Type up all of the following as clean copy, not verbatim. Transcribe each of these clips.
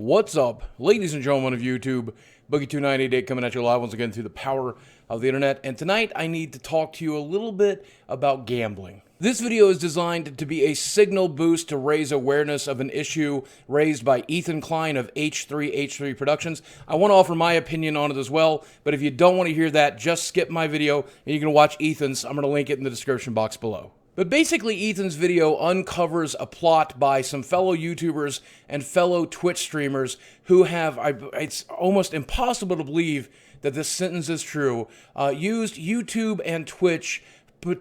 What's up, ladies and gentlemen of YouTube? Boogie2988 coming at you live once again through the power of the internet. And tonight I need to talk to you a little bit about gambling. This video is designed to be a signal boost to raise awareness of an issue raised by Ethan Klein of H3H3 Productions. I want to offer my opinion on it as well, but if you don't want to hear that, just skip my video and you can watch Ethan's. I'm going to link it in the description box below. But basically, Ethan's video uncovers a plot by some fellow YouTubers and fellow Twitch streamers who have, it's almost impossible to believe that this sentence is true, used YouTube and Twitch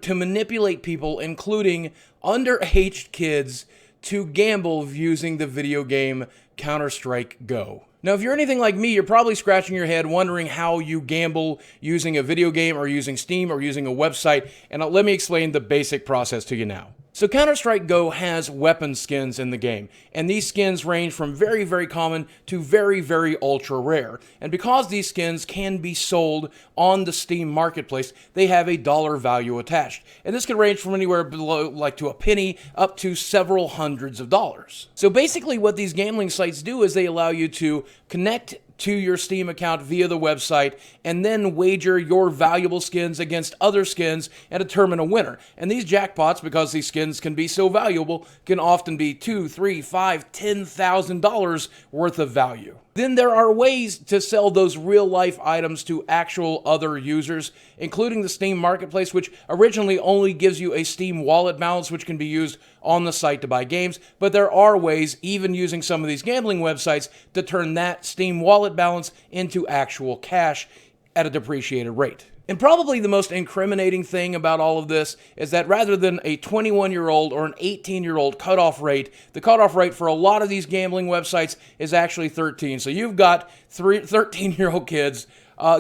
to manipulate people, including underage kids, to gamble using the video game Counter-Strike Go. Now, if you're anything like me, you're probably scratching your head wondering how you gamble using a video game or using Steam or using a website, and let me explain the basic process to you now. So Counter-Strike Go has weapon skins in the game, and these skins range from very, very common to very, very ultra rare. And because these skins can be sold on the Steam marketplace, they have a dollar value attached. And this can range from anywhere below, like to a penny, up to several hundreds of dollars. So basically what these gambling sites do is they allow you to connect to your Steam account via the website and then wager your valuable skins against other skins and determine a winner. And these jackpots, because these skins can be so valuable, can often be $2,000, $3,000, $5,000, $10,000 worth of value. Then there are ways to sell those real-life items to actual other users, including the Steam Marketplace, which originally only gives you a Steam wallet balance, which can be used on the site to buy games. But there are ways, even using some of these gambling websites, to turn that Steam wallet balance into actual cash at a depreciated rate. And probably the most incriminating thing about all of this is that rather than a 21-year-old or an 18-year-old cutoff rate, the cutoff rate for a lot of these gambling websites is actually 13. So you've got 13-year-old kids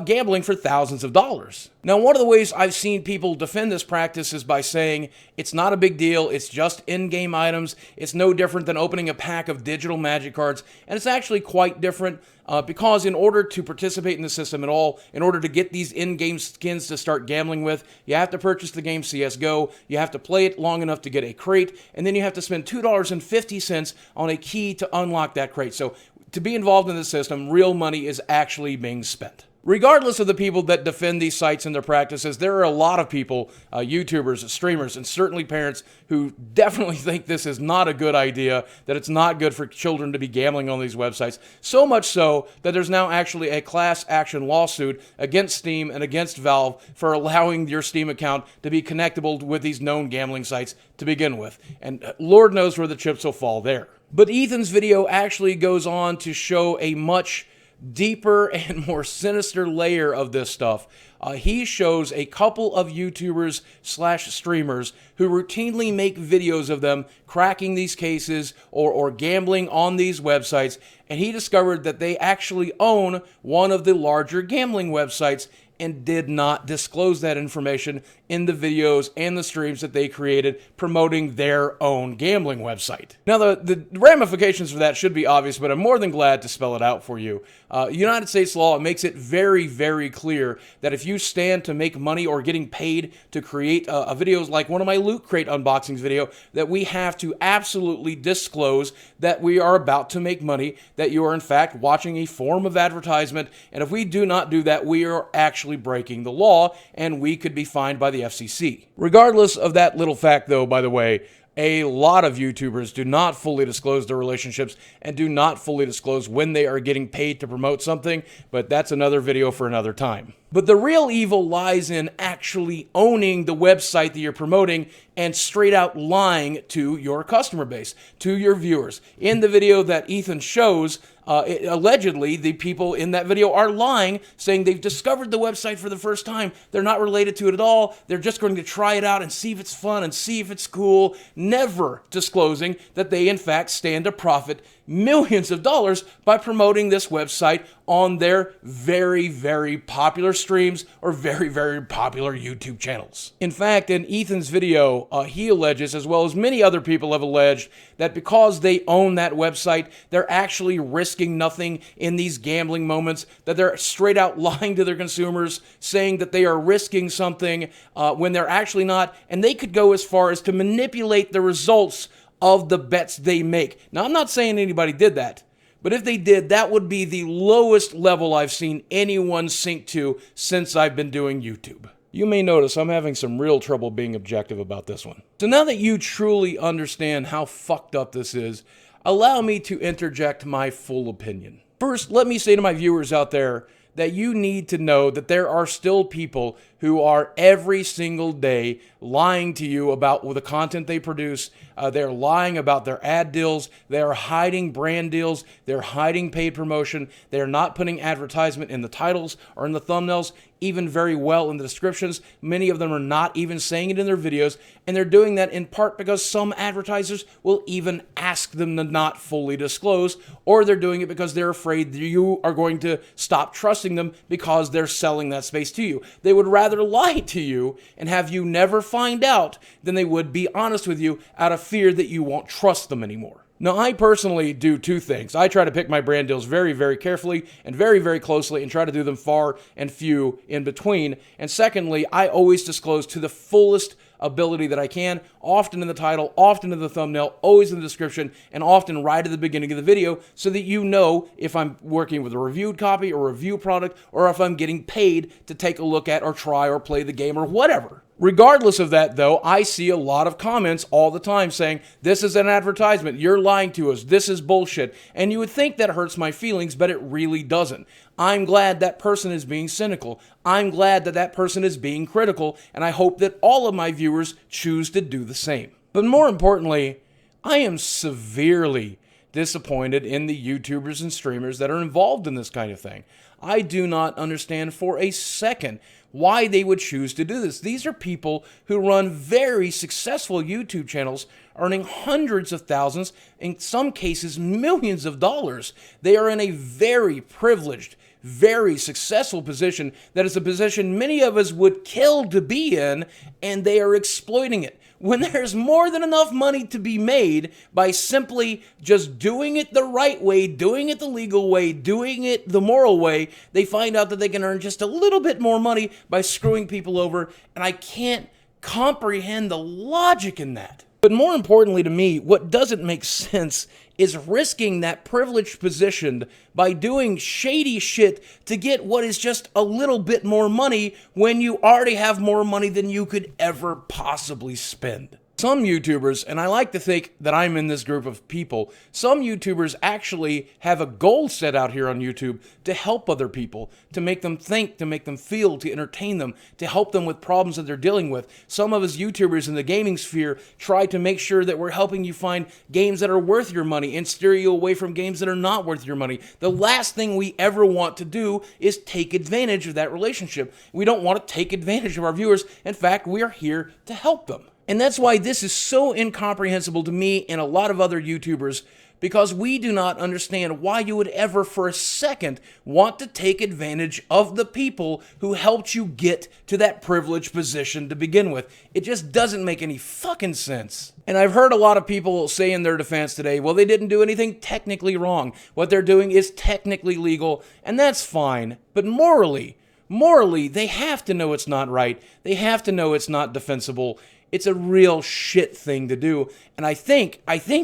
gambling for thousands of dollars. Now, one of the ways I've seen people defend this practice is by saying it's not a big deal, it's just in-game items, it's no different than opening a pack of digital magic cards, and it's actually quite different because in order to participate in the system at all, in order to get these in-game skins to start gambling with, you have to purchase the game CSGO, you have to play it long enough to get a crate, and then you have to spend $2.50 on a key to unlock that crate. So to be involved in the system, real money is actually being spent. Regardless of the people that defend these sites and their practices, there are a lot of people, YouTubers, streamers, and certainly parents who definitely think this is not a good idea, that it's not good for children to be gambling on these websites. So much so that there's now actually a class action lawsuit against Steam and against Valve for allowing your Steam account to be connectable with these known gambling sites to begin with. And Lord knows where the chips will fall there. But Ethan's video actually goes on to show a much deeper and more sinister layer of this stuff. He shows a couple of YouTubers / streamers who routinely make videos of them cracking these cases or gambling on these websites, and he discovered that they actually own one of the larger gambling websites and did not disclose that information in the videos and the streams that they created promoting their own gambling website. Now, the ramifications for that should be obvious, but I'm more than glad to spell it out for you. United States law makes it very, very clear that if you stand to make money or getting paid to create videos like one of my Loot Crate unboxings video, that we have to absolutely disclose that we are about to make money, that you are in fact watching a form of advertisement, and if we do not do that, we are actually breaking the law, and we could be fined by the FCC. Regardless of that little fact, though, by the way, a lot of YouTubers do not fully disclose their relationships and do not fully disclose when they are getting paid to promote something, but that's another video for another time. But the real evil lies in actually owning the website that you're promoting and straight out lying to your customer base, to your viewers. In the video that Ethan shows, allegedly, the people in that video are lying, saying they've discovered the website for the first time. They're not related to it at all. They're just going to try it out and see if it's fun and see if it's cool, never disclosing that they, in fact, stand to profit millions of dollars by promoting this website on their very, very popular streams or very, very popular YouTube channels. In fact, in Ethan's video, he alleges, as well as many other people have alleged, that because they own that website, they're actually risking nothing in these gambling moments, that they're straight out lying to their consumers, saying that they are risking something when they're actually not, and they could go as far as to manipulate the results of the bets they make. Now, I'm not saying anybody did that, But if they did, that would be the lowest level I've seen anyone sink to since I've been doing YouTube. You may notice I'm having some real trouble being objective about this one. So now that you truly understand how fucked up this is, allow me to interject my full opinion. First, let me say to my viewers out there that you need to know that there are still people who are every single day lying to you about the content they produce. They're lying about their ad deals. They're hiding brand deals. They're hiding paid promotion. They're not putting advertisement in the titles or in the thumbnails, even very well in the descriptions. Many of them are not even saying it in their videos, and they're doing that in part because some advertisers will even ask them to not fully disclose, or they're doing it because they're afraid that you are going to stop trusting them because they're selling that space to you. They would rather lie to you and have you never find out than they would be honest with you out of fear that you won't trust them anymore. Now, I personally do two things. I try to pick my brand deals very, very carefully and very, very closely and try to do them far and few in between. And secondly, I always disclose to the fullest ability that I can, often in the title, often in the thumbnail, always in the description, and often right at the beginning of the video so that you know if I'm working with a reviewed copy or review product or if I'm getting paid to take a look at or try or play the game or whatever. Regardless of that, though, I see a lot of comments all the time saying, this is an advertisement, you're lying to us, this is bullshit. And you would think that hurts my feelings, but it really doesn't. I'm glad that person is being cynical. I'm glad that that person is being critical, and I hope that all of my viewers choose to do the same. But more importantly, I am severely disappointed in the YouTubers and streamers that are involved in this kind of thing. I do not understand for a second why they would choose to do this. These are people who run very successful YouTube channels, earning hundreds of thousands, in some cases millions of dollars. They are in a very privileged, very successful position that is a position many of us would kill to be in, and they are exploiting it. When there's more than enough money to be made by simply just doing it the right way, doing it the legal way, doing it the moral way, they find out that they can earn just a little bit more money by screwing people over, and I can't comprehend the logic in that. But more importantly to me, what doesn't make sense is risking that privileged position by doing shady shit to get what is just a little bit more money when you already have more money than you could ever possibly spend. Some YouTubers, and I like to think that I'm in this group of people, some YouTubers actually have a goal set out here on YouTube to help other people, to make them think, to make them feel, to entertain them, to help them with problems that they're dealing with. Some of us YouTubers in the gaming sphere try to make sure that we're helping you find games that are worth your money and steer you away from games that are not worth your money. The last thing we ever want to do is take advantage of that relationship. We don't want to take advantage of our viewers. In fact, we are here to help them. And that's why this is so incomprehensible to me and a lot of other YouTubers, because we do not understand why you would ever for a second want to take advantage of the people who helped you get to that privileged position to begin with. It just doesn't make any fucking sense. And I've heard a lot of people say in their defense today, well, they didn't do anything technically wrong. What they're doing is technically legal, and that's fine. But morally, they have to know it's not right. They have to know it's not defensible. It's a real shit thing to do, and I think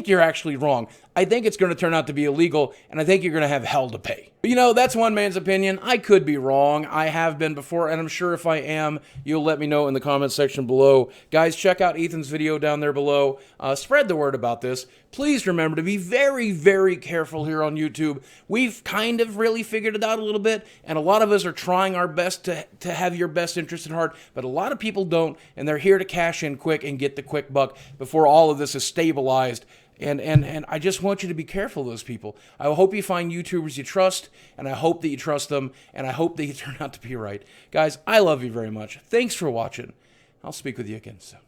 you're actually wrong. I think it's going to turn out to be illegal, and I think you're going to have hell to pay. But, you know, that's one man's opinion. I could be wrong. I have been before, and I'm sure if I am, you'll let me know in the comments section below. Guys, check out Ethan's video down there below. Spread the word about this. Please remember to be very, very careful here on YouTube. We've kind of really figured it out a little bit, and a lot of us are trying our best to have your best interest at heart, but a lot of people don't, and they're here to cash in quick and get the quick buck before all of this is stabilized. And I just want you to be careful of those people. I hope you find YouTubers you trust, and I hope that you trust them, and I hope that you turn out to be right. Guys, I love you very much. Thanks for watching. I'll speak with you again soon.